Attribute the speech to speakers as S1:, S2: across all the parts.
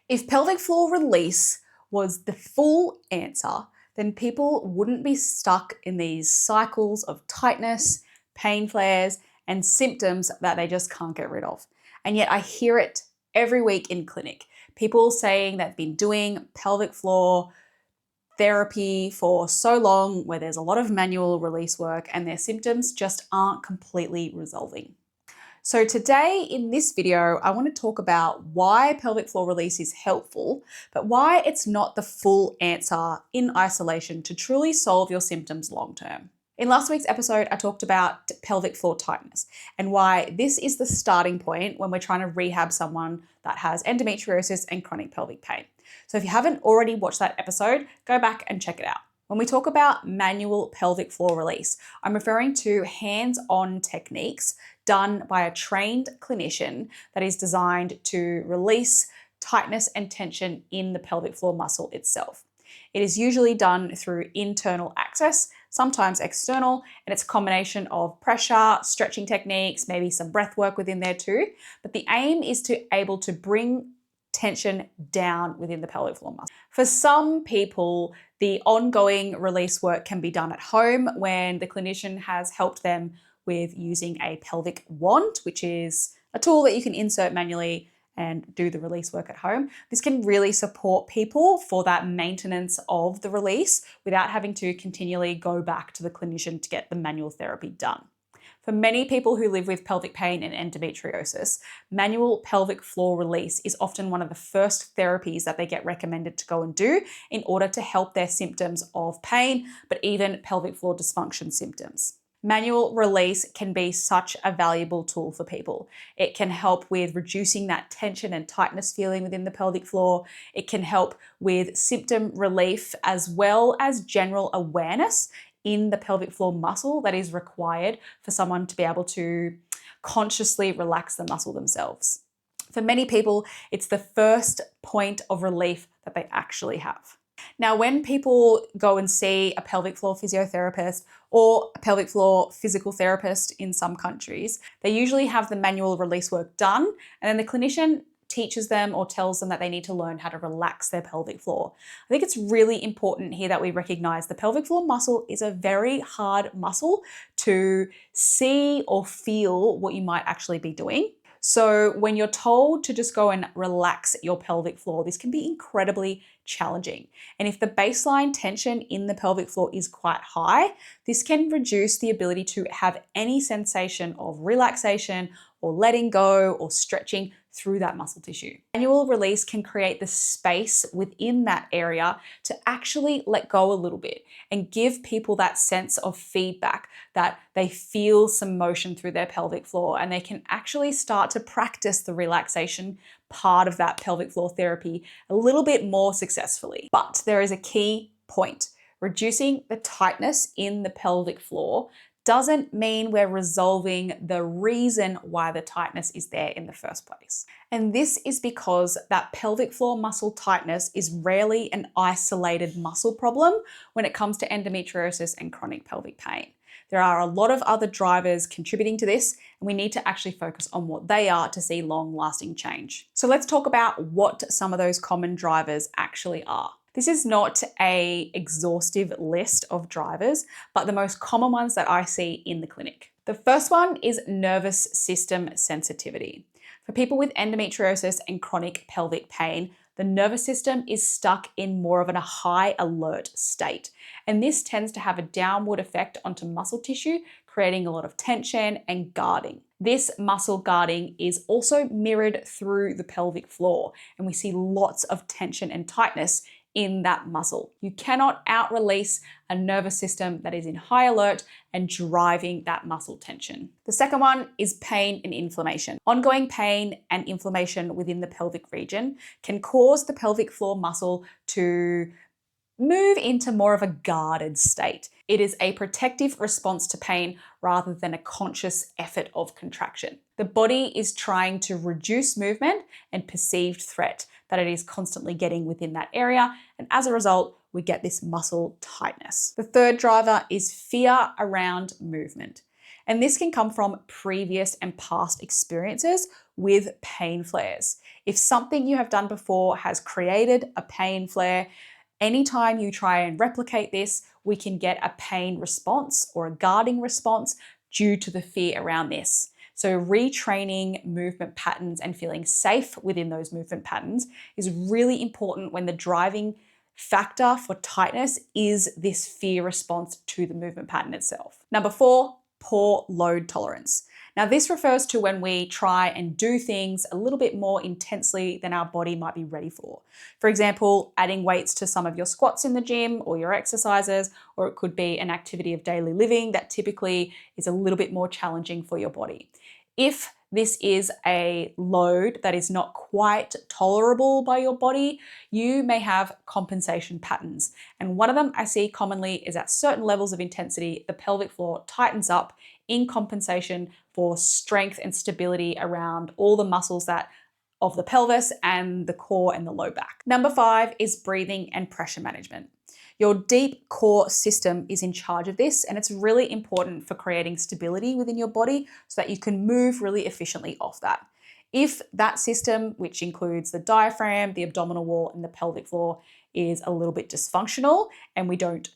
S1: If pelvic floor release was the full answer, then people wouldn't be stuck in these cycles of tightness, pain flares, and symptoms that they just can't get rid of. And yet I hear it every week in clinic. People saying they've been doing pelvic floor therapy for so long, where there's a lot of manual release work and their symptoms just aren't completely resolving. So today in this video, I want to talk about why pelvic floor release is helpful, but why it's not the full answer in isolation to truly solve your symptoms long term. In last week's episode, I talked about pelvic floor tightness and why this is the starting point when we're trying to rehab someone that has endometriosis and chronic pelvic pain. So if you haven't already watched that episode, go back and check it out. When we talk about manual pelvic floor release, I'm referring to hands-on techniques done by a trained clinician that is designed to release tightness and tension in the pelvic floor muscle itself. It is usually done through internal access, sometimes external, and it's a combination of pressure, stretching techniques, maybe some breath work within there too. But the aim is to able to bring tension down within the pelvic floor muscle. For some people, the ongoing release work can be done at home when the clinician has helped them with using a pelvic wand, which is a tool that you can insert manually and do the release work at home. This can really support people for that maintenance of the release without having to continually go back to the clinician to get the manual therapy done. For many people who live with pelvic pain and endometriosis, manual pelvic floor release is often one of the first therapies that they get recommended to go and do in order to help their symptoms of pain, but even pelvic floor dysfunction symptoms. Manual release can be such a valuable tool for people. It can help with reducing that tension and tightness feeling within the pelvic floor. It can help with symptom relief as well as general awareness in the pelvic floor muscle that is required for someone to be able to consciously relax the muscle themselves. For many people, it's the first point of relief that they actually have. Now, when people go and see a pelvic floor physiotherapist or a pelvic floor physical therapist in some countries, they usually have the manual release work done, and then the clinician teaches them or tells them that they need to learn how to relax their pelvic floor. I think it's really important here that we recognize the pelvic floor muscle is a very hard muscle to see or feel what you might actually be doing. So when you're told to just go and relax your pelvic floor, this can be incredibly challenging. And if the baseline tension in the pelvic floor is quite high, this can reduce the ability to have any sensation of relaxation or letting go or stretching through that muscle tissue. Manual release can create the space within that area to actually let go a little bit and give people that sense of feedback that they feel some motion through their pelvic floor, and they can actually start to practice the relaxation part of that pelvic floor therapy a little bit more successfully. But there is a key point. Reducing the tightness in the pelvic floor doesn't mean we're resolving the reason why the tightness is there in the first place. And this is because that pelvic floor muscle tightness is rarely an isolated muscle problem when it comes to endometriosis and chronic pelvic pain. There are a lot of other drivers contributing to this, and we need to actually focus on what they are to see long-lasting change. So let's talk about what some of those common drivers actually are. This is not an exhaustive list of drivers, but the most common ones that I see in the clinic. The first one is nervous system sensitivity. For people with endometriosis and chronic pelvic pain, the nervous system is stuck in more of a high alert state. And this tends to have a downward effect onto muscle tissue, creating a lot of tension and guarding. This muscle guarding is also mirrored through the pelvic floor, and we see lots of tension and tightness in that muscle. You cannot out-release a nervous system that is in high alert and driving that muscle tension. The second one is pain and inflammation. Ongoing pain and inflammation within the pelvic region can cause the pelvic floor muscle to move into more of a guarded state. It is a protective response to pain rather than a conscious effort of contraction. The body is trying to reduce movement and perceived threat that it is constantly getting within that area, and as a result, we get this muscle tightness. The third driver is fear around movement. And this can come from previous and past experiences with pain flares. If something you have done before has created a pain flare, anytime you try and replicate this, we can get a pain response or a guarding response due to the fear around this. So retraining movement patterns and feeling safe within those movement patterns is really important when the driving factor for tightness is this fear response to the movement pattern itself. Number 4, poor load tolerance. Now, this refers to when we try and do things a little bit more intensely than our body might be ready for. For example, adding weights to some of your squats in the gym or your exercises, or it could be an activity of daily living that typically is a little bit more challenging for your body. If this is a load that is not quite tolerable by your body, you may have compensation patterns. And one of them I see commonly is at certain levels of intensity, the pelvic floor tightens up in compensation for strength and stability around all the muscles of the pelvis and the core and the low back. Number 5 is breathing and pressure management. Your deep core system is in charge of this, and it's really important for creating stability within your body so that you can move really efficiently off that. If that system, which includes the diaphragm, the abdominal wall, and the pelvic floor, is a little bit dysfunctional and we don't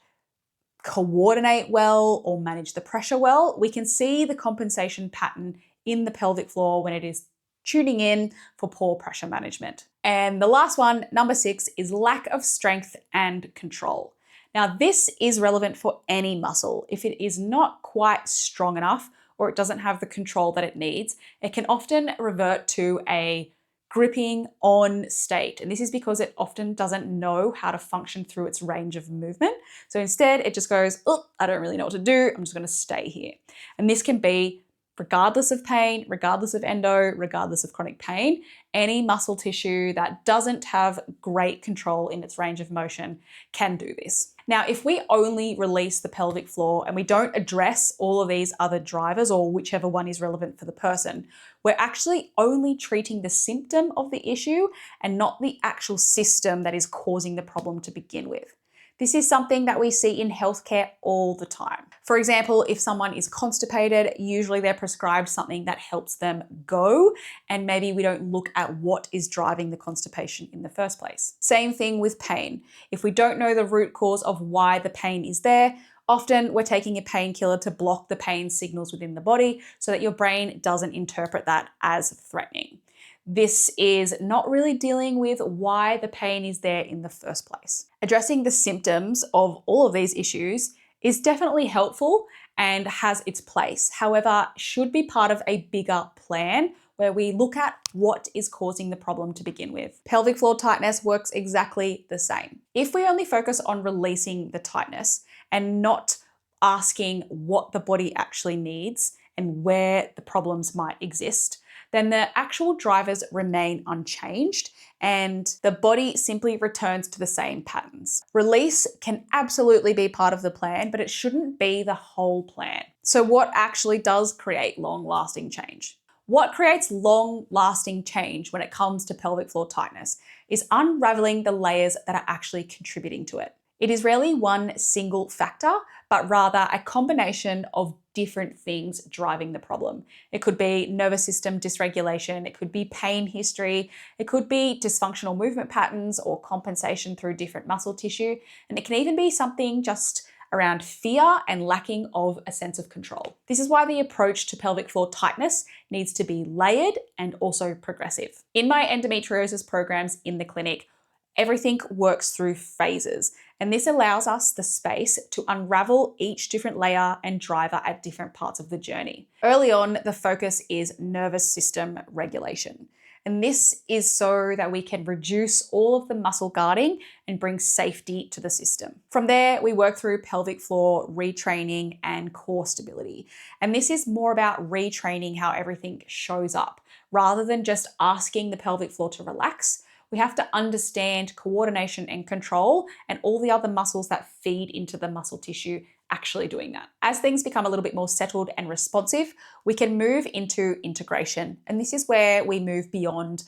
S1: coordinate well or manage the pressure well, we can see the compensation pattern in the pelvic floor when it is tuning in for poor pressure management. And the last one, number 6, is lack of strength and control. Now, this is relevant for any muscle. If it is not quite strong enough or it doesn't have the control that it needs, it can often revert to a gripping on state. And this is because it often doesn't know how to function through its range of movement. So instead, it just goes, oh, I don't really know what to do. I'm just going to stay here. And this can be regardless of pain, regardless of endo, regardless of chronic pain, any muscle tissue that doesn't have great control in its range of motion can do this. Now, if we only release the pelvic floor and we don't address all of these other drivers or whichever one is relevant for the person, we're actually only treating the symptom of the issue and not the actual system that is causing the problem to begin with. This is something that we see in healthcare all the time. For example, if someone is constipated, usually they're prescribed something that helps them go, and maybe we don't look at what is driving the constipation in the first place. Same thing with pain. If we don't know the root cause of why the pain is there, often we're taking a painkiller to block the pain signals within the body so that your brain doesn't interpret that as threatening. This is not really dealing with why the pain is there in the first place. Addressing the symptoms of all of these issues is definitely helpful and has its place. However, should be part of a bigger plan where we look at what is causing the problem to begin with. Pelvic floor tightness works exactly the same. If we only focus on releasing the tightness and not asking what the body actually needs and where the problems might exist, then the actual drivers remain unchanged and the body simply returns to the same patterns. Release can absolutely be part of the plan, but it shouldn't be the whole plan. So what actually does create long-lasting change? What creates long-lasting change when it comes to pelvic floor tightness is unraveling the layers that are actually contributing to it. It is rarely one single factor, but rather a combination of different things driving the problem. It could be nervous system dysregulation, it could be pain history, it could be dysfunctional movement patterns or compensation through different muscle tissue, and it can even be something just around fear and lacking of a sense of control. This is why the approach to pelvic floor tightness needs to be layered and also progressive. In my endometriosis programs in the clinic, everything works through phases, and this allows us the space to unravel each different layer and driver at different parts of the journey. Early on, the focus is nervous system regulation, and this is so that we can reduce all of the muscle guarding and bring safety to the system. From there, we work through pelvic floor retraining and core stability, and this is more about retraining how everything shows up, rather than just asking the pelvic floor to relax. We have to understand coordination and control and all the other muscles that feed into the muscle tissue actually doing that. As things become a little bit more settled and responsive, we can move into integration. And this is where we move beyond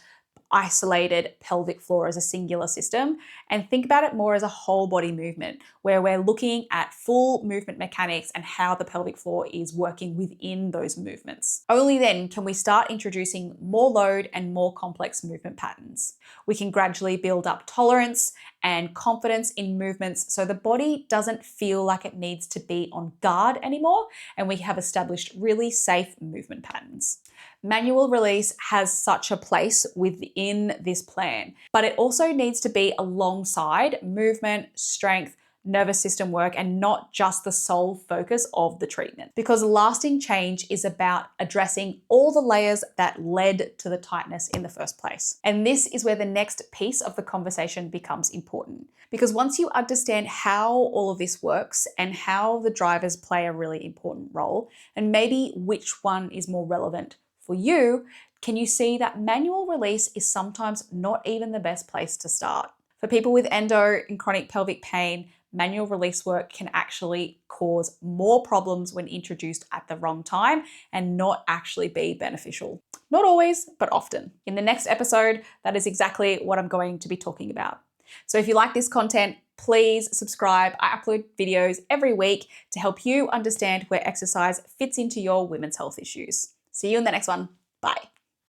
S1: isolated pelvic floor as a singular system and think about it more as a whole body movement where we're looking at full movement mechanics and how the pelvic floor is working within those movements. Only then can we start introducing more load and more complex movement patterns. We can gradually build up tolerance and confidence in movements so the body doesn't feel like it needs to be on guard anymore, and we have established really safe movement patterns. Manual release has such a place within this plan, but it also needs to be alongside movement, strength, nervous system work, and not just the sole focus of the treatment. Because lasting change is about addressing all the layers that led to the tightness in the first place. And this is where the next piece of the conversation becomes important. Because once you understand how all of this works and how the drivers play a really important role, and maybe which one is more relevant for you, can you see that manual release is sometimes not even the best place to start? For people with endo and chronic pelvic pain, manual release work can actually cause more problems when introduced at the wrong time and not actually be beneficial. Not always, but often. In the next episode, that is exactly what I'm going to be talking about. So if you like this content, please subscribe. I upload videos every week to help you understand where exercise fits into your women's health issues. See you in the next one. Bye.